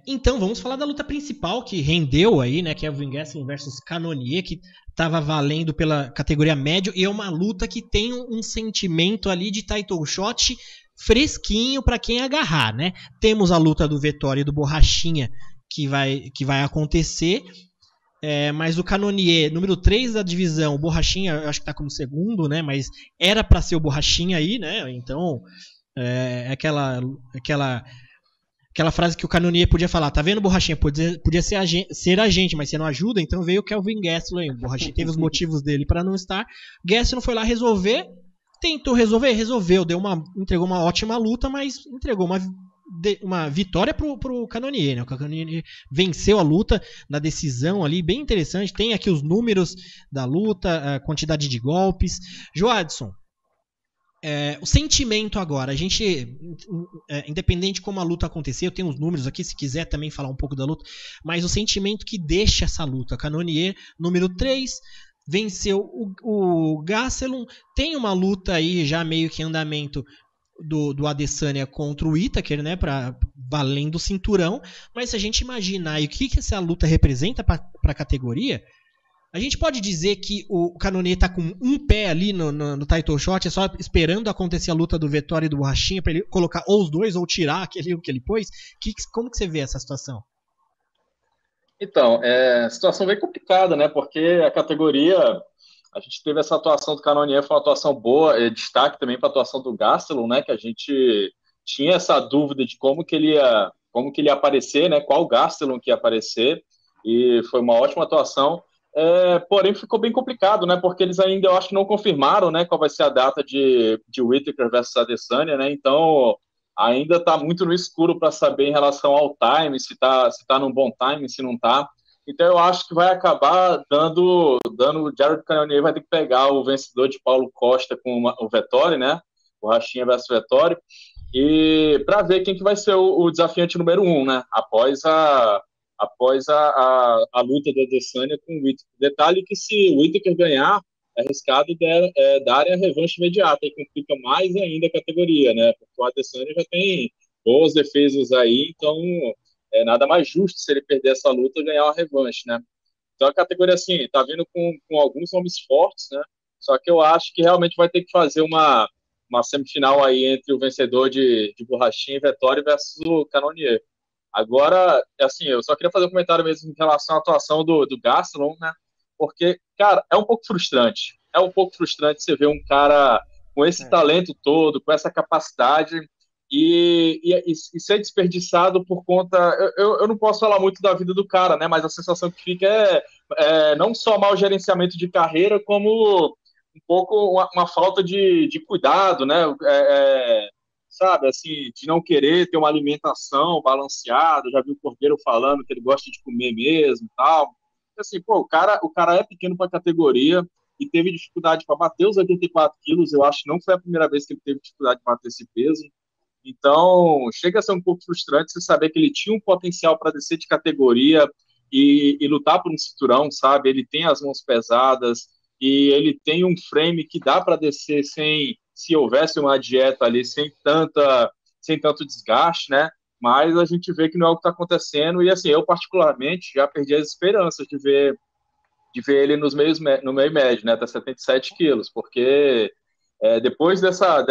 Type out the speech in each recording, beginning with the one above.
Então, vamos falar da luta principal que rendeu aí, né? Que é o Kelvin Gastelum versus Cannonier, que estava valendo pela categoria médio, e é uma luta que tem um sentimento ali de title shot fresquinho para quem agarrar, né? Temos a luta do Vettori e do Borrachinha que vai acontecer, mas o Cannonier, número 3 da divisão, o Borrachinha, eu acho que tá como segundo, né? Mas era para ser o Borrachinha aí, né? Então, aquela frase que o Cannonier podia falar, tá vendo, Borrachinha? Podia ser a gente, mas você não ajuda, então veio o Kelvin Gastelum. O Borrachinha teve os motivos dele para não estar. Gastelum foi lá resolver, tentou resolveu, entregou uma ótima luta, mas entregou uma vitória pro Cannonier, né? O Cannonier venceu a luta na decisão ali, bem interessante. Tem aqui os números da luta, a quantidade de golpes. Joadson, o sentimento agora, a gente, independente de como a luta acontecer, eu tenho os números aqui, se quiser também falar um pouco da luta, mas o sentimento que deixa essa luta, Cannonier, número 3, venceu o Gastelum, tem uma luta aí já meio que em andamento do Adesanya contra o Whittaker, né, valendo o cinturão, mas se a gente imaginar o que essa luta representa para a categoria, a gente pode dizer que o Cannonier tá com um pé ali no title shot, é só esperando acontecer a luta do Vettori e do Borrachinha para ele colocar ou os dois ou tirar aquele que ele pôs? Como que você vê essa situação? Então, a situação bem complicada, né? Porque a categoria, a gente teve essa atuação do Cannonier, foi uma atuação boa, destaque também para a atuação do Gastelum, né? Que a gente tinha essa dúvida de como que ele ia aparecer, né? Qual Gastelum que ia aparecer, e foi uma ótima atuação. Porém, ficou bem complicado, né? Porque eles ainda, eu acho que não confirmaram, né? Qual vai ser a data de Whittaker versus Adesanya, né? Então, ainda está muito no escuro para saber em relação ao time, se tá num bom time, se não tá. Então eu acho que vai acabar dando o Jared Cannonier vai ter que pegar o vencedor de Paulo Costa com o Vettori, né? O Rachinha versus Vettori, e para ver quem que vai ser o desafiante número 1, né? Após a luta da Adesanya com o Whittaker. Detalhe que se o Whittaker ganhar, é arriscado darem a revanche imediata e complica mais ainda a categoria, né? Porque o Adesanya já tem boas defesas aí, então nada mais justo se ele perder essa luta e ganhar uma revanche, né? Então a categoria, assim, tá vindo com alguns nomes fortes, né? Só que eu acho que realmente vai ter que fazer uma semifinal aí entre o vencedor de Borrachinha e Vettori versus o Cannonier. Agora, assim, eu só queria fazer um comentário mesmo em relação à atuação do Gastelum, né? Porque, cara, é um pouco frustrante. É um pouco frustrante você ver um cara com esse talento todo, com essa capacidade e ser desperdiçado por conta. Eu não posso falar muito da vida do cara, né? Mas a sensação que fica é não só mau gerenciamento de carreira, como um pouco uma falta de cuidado, né? Sabe, assim, de não querer ter uma alimentação balanceada. Já vi o Cordeiro falando que ele gosta de comer mesmo, tal. Assim, pô, o cara é pequeno para a categoria e teve dificuldade para bater os 84 quilos. Eu acho que não foi a primeira vez que ele teve dificuldade de bater esse peso. Então, chega a ser um pouco frustrante você saber que ele tinha um potencial para descer de categoria e lutar por um cinturão, sabe? Ele tem as mãos pesadas e ele tem um frame que dá para descer sem, se houvesse uma dieta ali, sem tanto desgaste, né? Mas a gente vê que não é o que está acontecendo e, assim, eu particularmente já perdi as esperanças de ver ele no meio médio, né? Até 77 quilos, porque depois dessa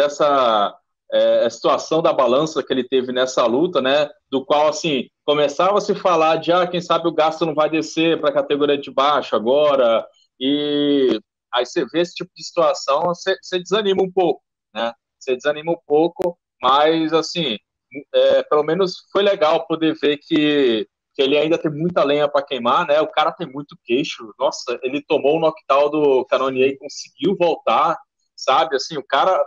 a situação da balança que ele teve nessa luta, né, do qual, assim, começava a se falar de, quem sabe o gasto não vai descer para a categoria de baixo agora, e aí você vê esse tipo de situação, você desanima um pouco, né, você desanima um pouco, mas, assim, pelo menos foi legal poder ver que ele ainda tem muita lenha para queimar, né, o cara tem muito queixo, nossa, ele tomou o knockdown do Cannonier e conseguiu voltar, sabe, assim, o cara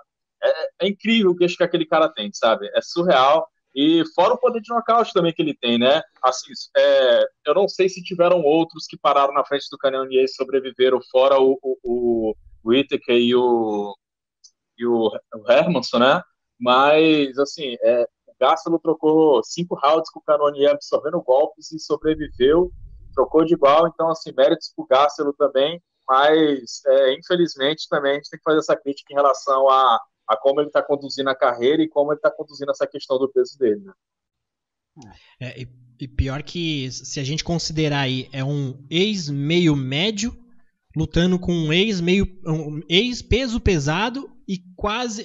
é incrível o queixo que aquele cara tem, sabe? É surreal. E fora o poder de nocaute também que ele tem, né? Assim, eu não sei se tiveram outros que pararam na frente do Cannonier e sobreviveram, fora o Whittaker e o Hermansson, né? Mas, assim, o Gastelum trocou 5 rounds com o Cannonier absorvendo golpes e sobreviveu, trocou de igual, então, assim, méritos pro Gastelum também, mas, infelizmente, também a gente tem que fazer essa crítica em relação a como ele está conduzindo a carreira e como ele está conduzindo essa questão do peso dele, né? E pior que, se a gente considerar aí, é um ex-meio médio lutando com um ex-peso pesado e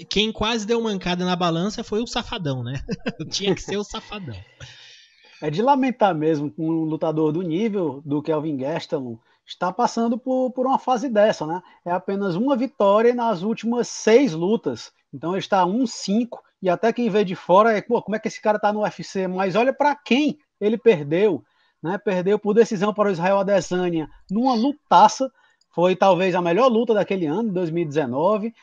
quem quase deu mancada na balança foi o Safadão, né? Tinha que ser o Safadão. É de lamentar mesmo que um lutador do nível do Kelvin Gastelum está passando por uma fase dessa, né? É apenas uma vitória nas últimas 6 lutas. Então ele está 1-5 e até quem vê de fora como é que esse cara está no UFC? Mas olha para quem ele perdeu, né? Perdeu por decisão para o Israel Adesanya numa lutaça. Foi talvez a melhor luta daquele ano, 2019.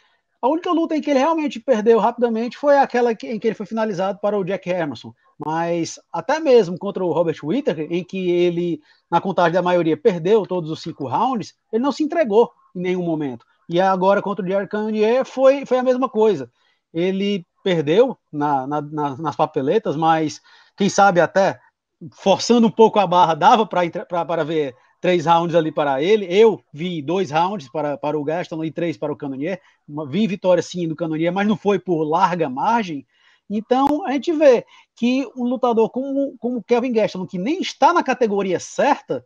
A única luta em que ele realmente perdeu rapidamente foi aquela em que ele foi finalizado para o Jack Hermansson. Mas até mesmo contra o Robert Whittaker, em que ele, na contagem da maioria, perdeu todos os 5 rounds, ele não se entregou em nenhum momento. E agora contra o Jared Cannonier foi a mesma coisa. Ele perdeu nas papeletas, mas quem sabe até forçando um pouco a barra dava para ver 3 rounds ali para ele. Eu vi 2 rounds para o Gastelum e 3 para o Cannonier. Vi vitória sim do Cannonier, mas não foi por larga margem. Então a gente vê que um lutador como o Kelvin Gastelum, que nem está na categoria certa,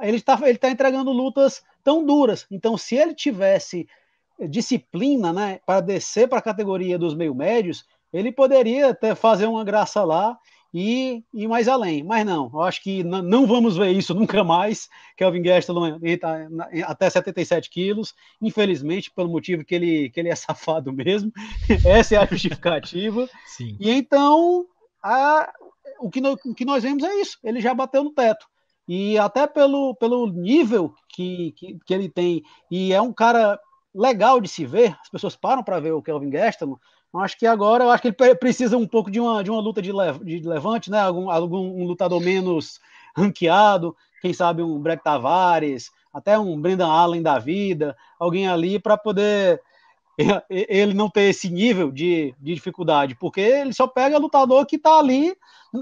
ele está entregando lutas tão duras. Então se ele tivesse disciplina, né, para descer para a categoria dos meio-médios, ele poderia até fazer uma graça lá e ir mais além, mas não, eu acho que não vamos ver isso nunca mais. Kelvin Gastelum entra até 77 quilos, infelizmente, pelo motivo que ele é safado mesmo, essa é a justificativa. Sim. E então, o que nós vemos é isso, ele já bateu no teto, e até pelo nível que ele tem, e é um cara legal de se ver, as pessoas param para ver o Kelvin Gastelum. Acho que agora ele precisa um pouco de uma luta de levante, né? Um lutador menos ranqueado, quem sabe um Brett Tavares, até um Brendan Allen da vida, alguém ali para poder ele não ter esse nível de dificuldade, porque ele só pega lutador que está ali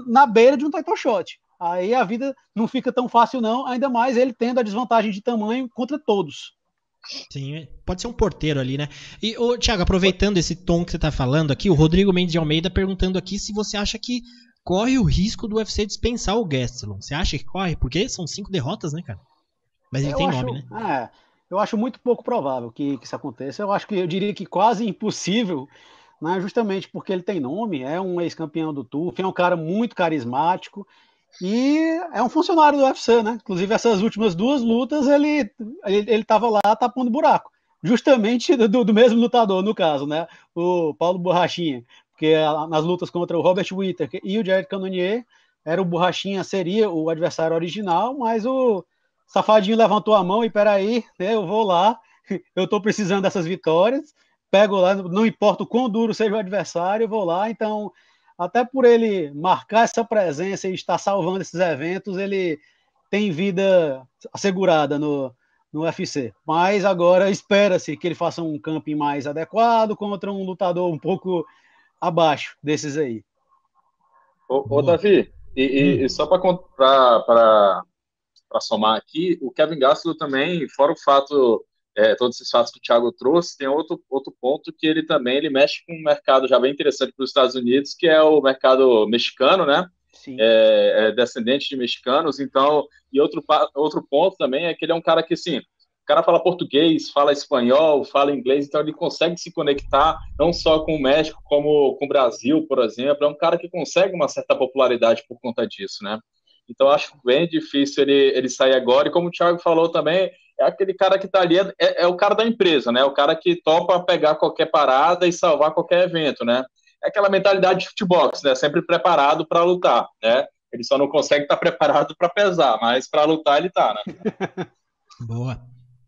na beira de um title shot. Aí a vida não fica tão fácil não, ainda mais ele tendo a desvantagem de tamanho contra todos. Sim, pode ser um porteiro ali, né? E, Thiago, aproveitando esse tom que você tá falando aqui, o Rodrigo Mendes de Almeida perguntando aqui se você acha que corre o risco do UFC dispensar o Gastelum. Você acha que corre? Porque são 5 derrotas, né, cara? Mas ele tem nome, né? Eu acho muito pouco provável que isso aconteça. Eu diria que quase impossível, né? Justamente porque ele tem nome, é um ex-campeão do TUF, é um cara muito carismático. E é um funcionário do UFC, né? Inclusive, essas últimas 2 lutas, ele estava lá tapando buraco. Justamente do mesmo lutador, no caso, né? O Paulo Borrachinha. Porque nas lutas contra o Robert Whittaker e o Jared Cannonier, o Borrachinha seria o adversário original, mas o Safadinho levantou a mão e, peraí, né, eu vou lá, eu tô precisando dessas vitórias, pego lá, não importa o quão duro seja o adversário, eu vou lá, então... Até por ele marcar essa presença e estar salvando esses eventos, ele tem vida assegurada no UFC. Mas agora espera-se que ele faça um camping mais adequado contra um lutador um pouco abaixo desses aí. Ô Davi, e só para somar aqui, o Kelvin Gastelum também, fora o fato... todos esses fatos que o Thiago trouxe, tem outro ponto que ele mexe com um mercado já bem interessante para os Estados Unidos, que é o mercado mexicano, né? Sim. Descendente de mexicanos. Então, e outro ponto também é que ele é um cara que, assim, o cara fala português, fala espanhol, fala inglês, então ele consegue se conectar não só com o México, como com o Brasil, por exemplo. É um cara que consegue uma certa popularidade por conta disso, né? Então, acho bem difícil ele sair agora. E como o Thiago falou também, é aquele cara que está ali, é o cara da empresa, né? O cara que topa pegar qualquer parada e salvar qualquer evento, né? É aquela mentalidade de futebol, né? Sempre preparado para lutar, né? Ele só não consegue estar preparado para pesar, mas para lutar ele tá, né? Boa.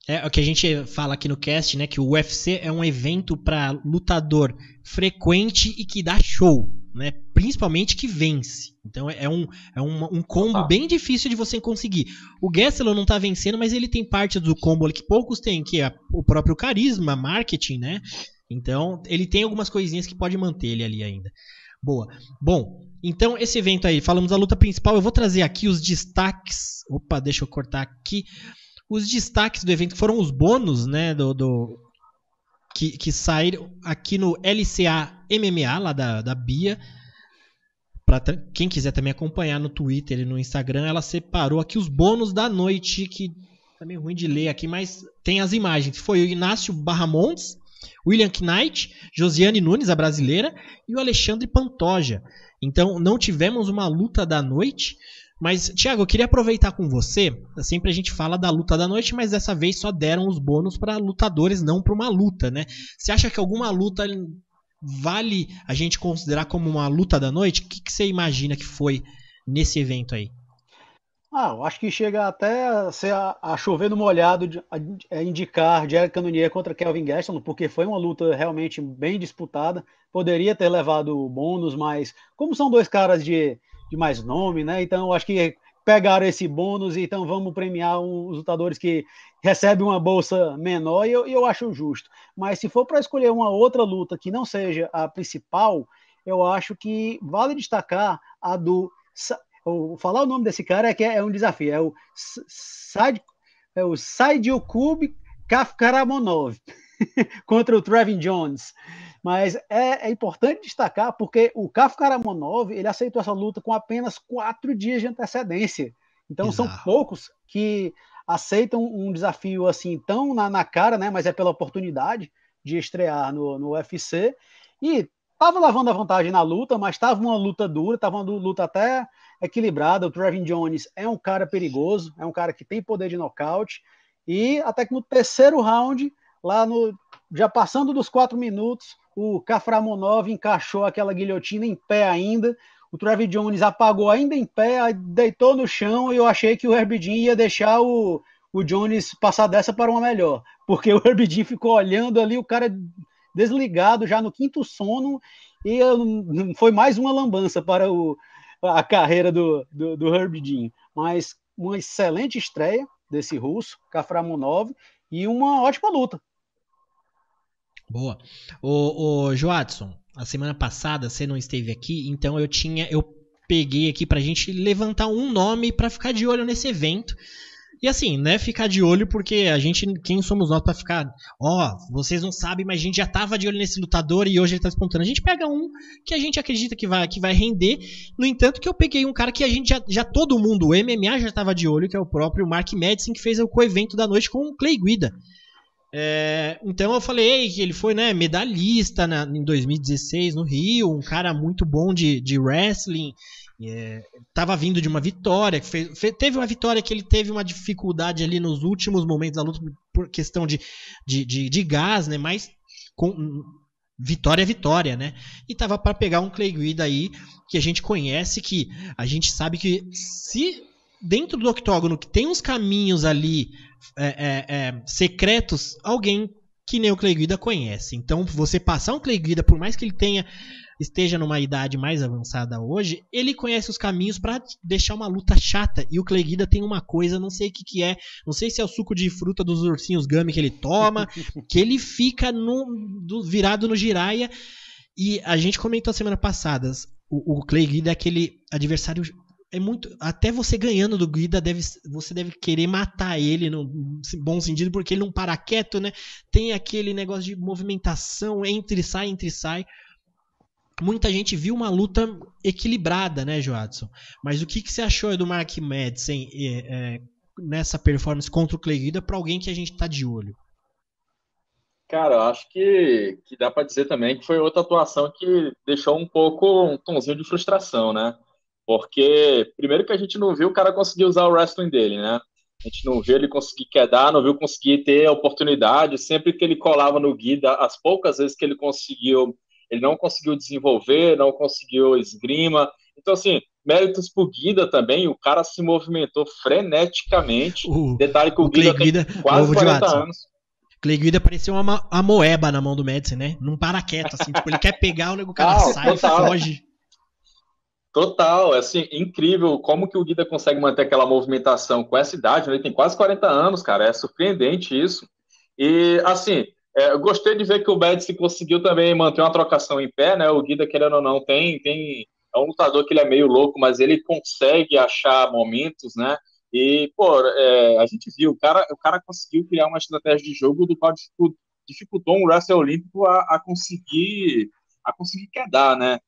É o que a gente fala aqui no cast, né? Que o UFC é um evento para lutador frequente e que dá show, né? Principalmente que vence. Então é um combo bem difícil de você conseguir. O Gastelum não tá vencendo, mas ele tem parte do combo ali que poucos têm, que é o próprio carisma, marketing, né? Então ele tem algumas coisinhas que pode manter ele ali ainda. Boa. Bom, então esse evento aí, falamos da luta principal. Eu vou trazer aqui os destaques. Opa, deixa eu cortar aqui. Os destaques do evento foram os bônus, né, que saíram aqui no LCA MMA, lá da Bia. quem quiser também acompanhar no Twitter e no Instagram, ela separou aqui os bônus da noite, que tá meio ruim de ler aqui, mas tem as imagens. Foi o Inácio Barramontes, William Knight, Josiane Nunes, a brasileira, e o Alexandre Pantoja. Então, não tivemos uma luta da noite, mas, Thiago, eu queria aproveitar com você. Sempre a gente fala da luta da noite, mas dessa vez só deram os bônus para lutadores, não para uma luta, né? Você acha que alguma luta vale a gente considerar como uma luta da noite? O que você imagina que foi nesse evento aí? Eu acho que chega até a chover no molhado indicar Jared Cannonier contra Kelvin Gastelum, porque foi uma luta realmente bem disputada. Poderia ter levado bônus, mas como são dois caras de mais nome, né? Então eu acho que pegaram esse bônus e então vamos premiar os lutadores que recebem uma bolsa menor e eu acho justo. Mas se for para escolher uma outra luta que não seja a principal, eu acho que vale destacar a do... Falar o nome desse cara é um desafio. É o Saidyokub Kafkaramonov contra o Trevin Jones. Mas é importante destacar porque o Kafkaramonov ele aceitou essa luta com apenas 4 dias de antecedência. Então Exato. São poucos que aceitam um desafio assim tão na cara, né? Mas é pela oportunidade de estrear no UFC. E estava levando a vantagem na luta, mas estava uma luta dura, estava uma luta até equilibrada. O Trevin Jones é um cara perigoso, é um cara que tem poder de nocaute, e até que no terceiro round, já passando dos 4 minutos, o Kaframonov encaixou aquela guilhotina em pé ainda, o Trevin Jones apagou ainda em pé, deitou no chão, e eu achei que o Herbie Dean ia deixar o Jones passar dessa para uma melhor, porque o Herbie Dean ficou olhando ali, o cara desligado já no 5º sono, e foi mais uma lambança para a carreira do Herbie Dean. Mas uma excelente estreia desse russo, Kaframonov, e uma ótima luta. Boa. O Joadson, a semana passada você não esteve aqui, então eu peguei aqui pra gente levantar um nome pra ficar de olho nesse evento. E assim, né, ficar de olho porque quem somos nós pra ficar, vocês não sabem, mas a gente já tava de olho nesse lutador e hoje ele tá despontando. A gente pega um que a gente acredita que vai render. No entanto, que eu peguei um cara que a gente já todo mundo, o MMA já tava de olho, que é o próprio Mark Madsen, que fez o co-evento da noite com o Clay Guida. Então eu falei que ele foi, né, medalhista em 2016 no Rio, um cara muito bom de wrestling. Tava vindo de uma vitória, teve uma vitória que ele teve uma dificuldade ali nos últimos momentos da luta por questão de gás, né? Mas vitória é vitória, né? E tava para pegar um Clay Guida aí que a gente conhece, que a gente sabe que se dentro do octógono que tem uns caminhos ali secretos, alguém que nem o Clay Guida conhece. Então você passar um Clay Guida, por mais que ele esteja numa idade mais avançada hoje, ele conhece os caminhos para deixar uma luta chata. E o Clay Guida tem uma coisa, não sei o que é, não sei se é o suco de fruta dos ursinhos Gummy que ele toma, que ele fica virado no giraia. E a gente comentou semana passada, o Clay Guida é aquele adversário, até você ganhando do Guida, você deve querer matar ele no bom sentido, porque ele não para quieto, né? Tem aquele negócio de movimentação, entra e sai. Muita gente viu uma luta equilibrada, né, Joadson? Mas o que você achou do Mark Madsen nessa performance contra o Clay Guida para alguém que a gente tá de olho? Cara, eu acho que dá para dizer também que foi outra atuação que deixou um tomzinho de frustração, né? Porque primeiro que a gente não viu o cara conseguir usar o wrestling dele, né? A gente não viu ele conseguir quedar, não viu conseguir ter a oportunidade. Sempre que ele colava no Guida, as poucas vezes que ele conseguiu, ele não conseguiu desenvolver, não conseguiu esgrima. Então, assim, méritos pro Guida também, o cara se movimentou freneticamente. Detalhe que o Guida tem quase 40 anos. Clay Guida parecia uma amoeba na mão do Madsen, né? Não para quieto, assim, tipo, ele quer pegar, o cara sai e foge. Total, assim, incrível como que o Guida consegue manter aquela movimentação com essa idade, né? Ele tem quase 40 anos, cara, é surpreendente isso. E, assim, eu gostei de ver que o Madsen conseguiu também manter uma trocação em pé, né? O Guida, querendo ou não, é um lutador que ele é meio louco, mas ele consegue achar momentos, né? E, pô, a gente viu, o cara conseguiu criar uma estratégia de jogo do qual dificultou um wrestler olímpico a conseguir quedar, né?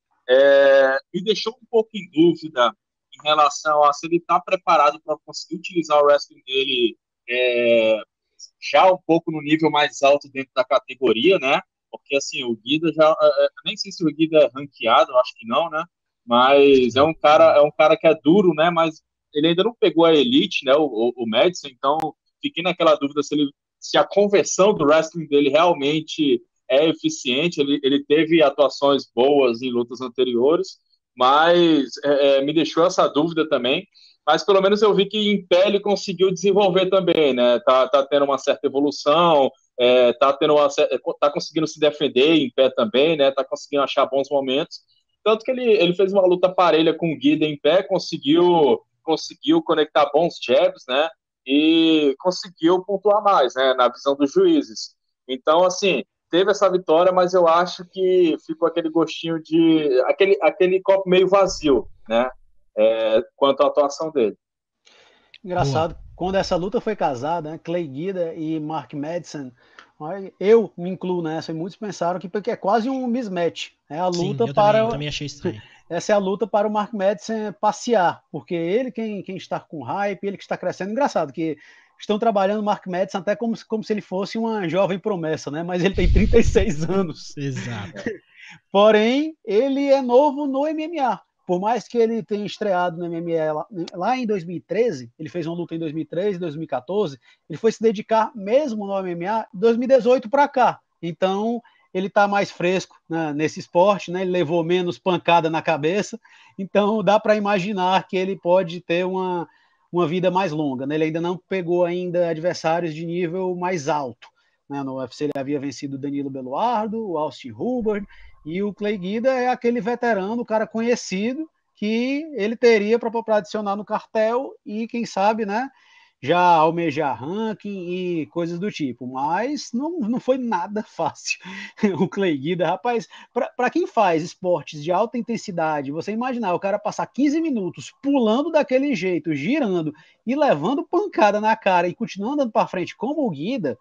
me deixou um pouco em dúvida em relação a se ele está preparado para conseguir utilizar o wrestling dele já um pouco no nível mais alto dentro da categoria, né? Porque, assim, o Guida já... nem sei se o Guida é ranqueado, eu acho que não, né? Mas é um cara que é duro, né? Mas ele ainda não pegou a elite, né? O Madison, então fiquei naquela dúvida se a conversão do wrestling dele realmente é eficiente. Ele teve atuações boas em lutas anteriores, mas me deixou essa dúvida também. Mas pelo menos eu vi que em pé ele conseguiu desenvolver também, né? Tá tendo uma certa evolução, tá conseguindo se defender em pé também, né? Tá conseguindo achar bons momentos. Tanto que ele fez uma luta parelha com o Guida em pé, conseguiu conectar bons jabs, né? E conseguiu pontuar mais, né? Na visão dos juízes. Então, assim, teve essa vitória, mas eu acho que ficou aquele gostinho de... aquele copo meio vazio, né? Quanto à atuação dele. Engraçado, quando essa luta foi casada, né, Clay Guida e Mark Madison, eu me incluo nessa, e muitos pensaram que porque é quase um mismatch. É a luta. Sim, eu também achei estranho. Essa é a luta para o Mark Madison passear, porque ele quem está com hype, ele que está crescendo. Engraçado que estão trabalhando o Mark Madison até como se ele fosse uma jovem promessa, né? Mas ele tem 36 anos. Exato. Porém, ele é novo no MMA. Por mais que ele tenha estreado no MMA lá em 2013, ele fez uma luta em 2013, 2014, ele foi se dedicar mesmo no MMA de 2018 para cá. Então, ele está mais fresco, né, nesse esporte, né? Ele levou menos pancada na cabeça, então dá para imaginar que ele pode ter uma vida mais longa, né? Ele ainda não pegou ainda adversários de nível mais alto, né? No UFC ele havia vencido o Danilo Beluardo, o Austin Hulbert, e o Clay Guida é aquele veterano, o cara conhecido, que ele teria para adicionar no cartel e, quem sabe, né, já almejar ranking e coisas do tipo. Mas não foi nada fácil o Clay Guida. Rapaz, para quem faz esportes de alta intensidade, você imaginar o cara passar 15 minutos pulando daquele jeito, girando e levando pancada na cara e continuando andando para frente como o Guida,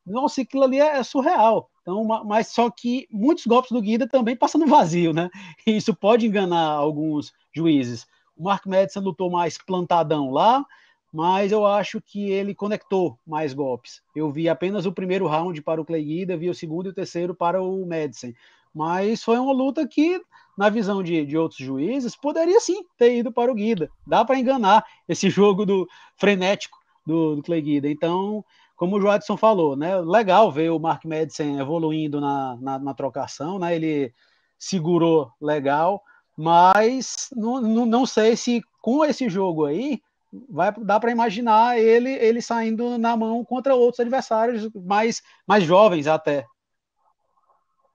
nossa, aquilo ali é surreal. Então, mas só que muitos golpes do Guida também passam no vazio, né? E isso pode enganar alguns juízes. O Mark Madison lutou mais plantadão lá, mas eu acho que ele conectou mais golpes. Eu vi apenas o primeiro round para o Clay Guida, vi o segundo e o terceiro para o Madison. Mas foi uma luta que, na visão de outros juízes, poderia sim ter ido para o Guida. Dá para enganar esse jogo frenético do Clay Guida. Então, como o Joadson falou, né? Legal ver o Mark Madison evoluindo na trocação, né? Ele segurou legal, mas não sei se com esse jogo aí vai dar para imaginar ele saindo na mão contra outros adversários mais jovens até.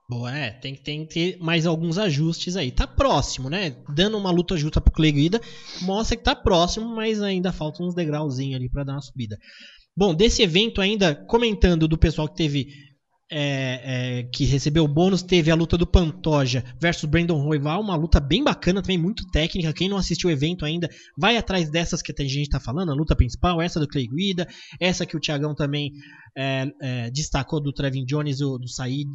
Boa, tem que ter mais alguns ajustes aí. Tá próximo, né? Dando uma luta justa pro Clay Guida, mostra que tá próximo, mas ainda faltam uns degrauzinhos ali para dar uma subida. Bom, desse evento ainda, comentando do pessoal que teve que recebeu o bônus, teve a luta do Pantoja versus Brandon Royval, uma luta bem bacana, também muito técnica. Quem não assistiu o evento ainda, vai atrás dessas que a gente tá falando, a luta principal, essa do Clay Guida, essa que o Thiagão também destacou do Trevin Jones, do Said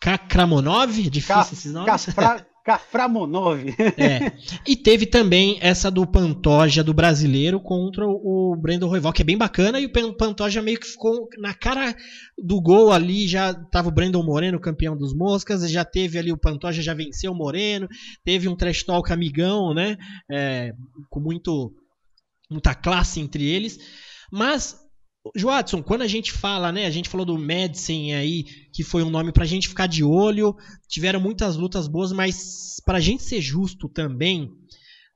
Kakramonov, difícil esses nomes. Kaframonov. E teve também essa do Pantoja, do brasileiro, contra o Brandon Royval, que é bem bacana, e o Pantoja meio que ficou na cara do gol ali, já tava o Brandon Moreno, campeão dos Moscas, já teve ali o Pantoja, já venceu o Moreno, teve um trash talk amigão, né, com muita classe entre eles, mas... Joadson, quando a gente fala, né, a gente falou do Madison aí, que foi um nome pra gente ficar de olho, tiveram muitas lutas boas, mas pra gente ser justo também,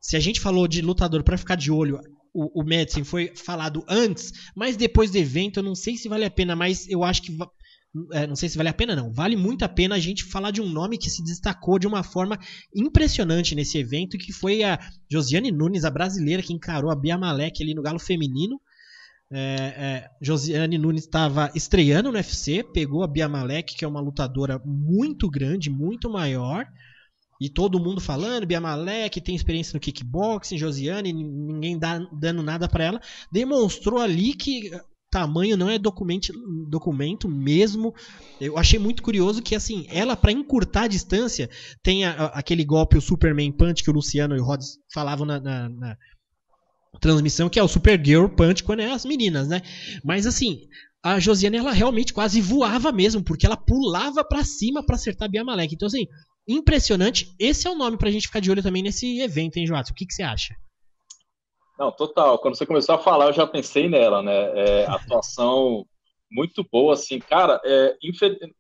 se a gente falou de lutador pra ficar de olho, o Madison foi falado antes, mas depois do evento, eu não sei se vale a pena, mas eu acho que, não sei se vale a pena não, vale muito a pena a gente falar de um nome que se destacou de uma forma impressionante nesse evento, que foi a Josiane Nunes, a brasileira, que encarou a Bia Malek ali no galo feminino. Josiane Nunes estava estreando no UFC, pegou a Bia Malek, que é uma lutadora muito grande, muito maior, e todo mundo falando, Bia Malek tem experiência no kickboxing, Josiane, ninguém dando nada para ela, demonstrou ali que tamanho não é documento mesmo. Eu achei muito curioso que, assim, ela, pra encurtar a distância, tem aquele golpe, o Superman Punch, que o Luciano e o Rods falavam na transmissão, que é o Supergirl Punch, quando é as meninas, né? Mas, assim, a Josiane, ela realmente quase voava mesmo, porque ela pulava pra cima pra acertar a Bia Malek. Então, assim, impressionante. Esse é o nome pra gente ficar de olho também nesse evento, hein, Joato? O que você acha? Não, total. Quando você começou a falar, eu já pensei nela, né? Atuação muito boa, assim. Cara,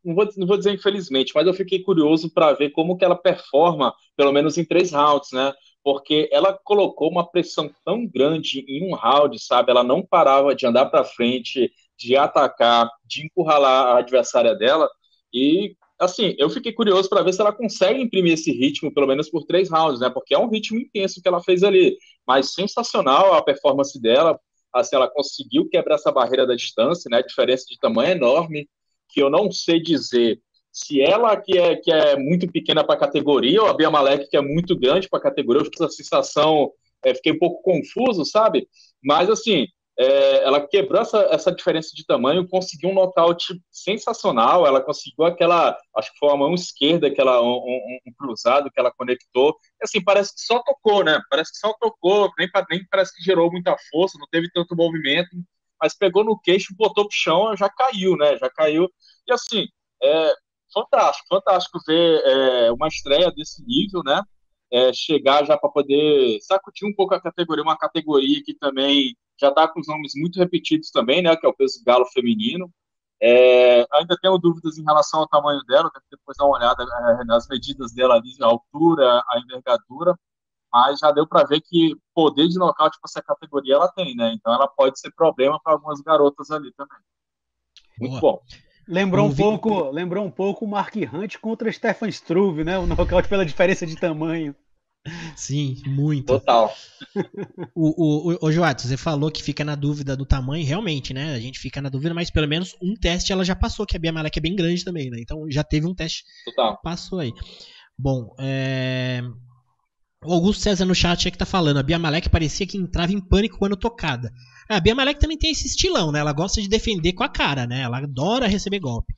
não vou dizer infelizmente, mas eu fiquei curioso para ver como que ela performa, pelo menos em 3 rounds, né? Porque ela colocou uma pressão tão grande em um round, sabe? Ela não parava de andar para frente, de atacar, de encurralar a adversária dela. E, assim, eu fiquei curioso para ver se ela consegue imprimir esse ritmo, pelo menos por 3 rounds, né? Porque é um ritmo intenso que ela fez ali. Mas sensacional a performance dela. Assim, ela conseguiu quebrar essa barreira da distância, né? A diferença de tamanho é enorme, que eu não sei dizer se ela que é muito pequena para a categoria ou a Bia Malek que é muito grande para a categoria. Eu fiz essa sensação, fiquei um pouco confuso, sabe? Mas, assim, ela quebrou essa diferença de tamanho, conseguiu um nocaute sensacional. Ela conseguiu aquela, acho que foi a mão esquerda, um cruzado que ela conectou. E, assim, parece que só tocou, né? Parece que só tocou, nem parece que gerou muita força, não teve tanto movimento, mas pegou no queixo, botou pro chão, já caiu, né? Já caiu. E, assim, fantástico ver uma estreia desse nível, né? Chegar já para poder sacudir um pouco a categoria, uma categoria que também já está com os nomes muito repetidos também, né? Que é o peso galo feminino. Ainda tenho dúvidas em relação ao tamanho dela, tenho que depois dar uma olhada nas medidas dela ali, a altura, a envergadura, mas já deu para ver que poder de nocaute para essa categoria ela tem, né? Então ela pode ser problema para algumas garotas ali também. Muito bom. Lembrou um pouco o Mark Hunt contra Stefan Struve, né? O nocaute pela diferença de tamanho. Sim, muito. Total. O Joato, você falou que fica na dúvida do tamanho, realmente, né? A gente fica na dúvida, mas pelo menos um teste ela já passou, que a Bia Malek é bem grande também, né? Então já teve um teste. Total. Passou aí. Bom, o Augusto César no chat é que tá falando, a Bia Malek parecia que entrava em pânico quando tocada. A Bia Malek também tem esse estilão, né? Ela gosta de defender com a cara, né? Ela adora receber golpe.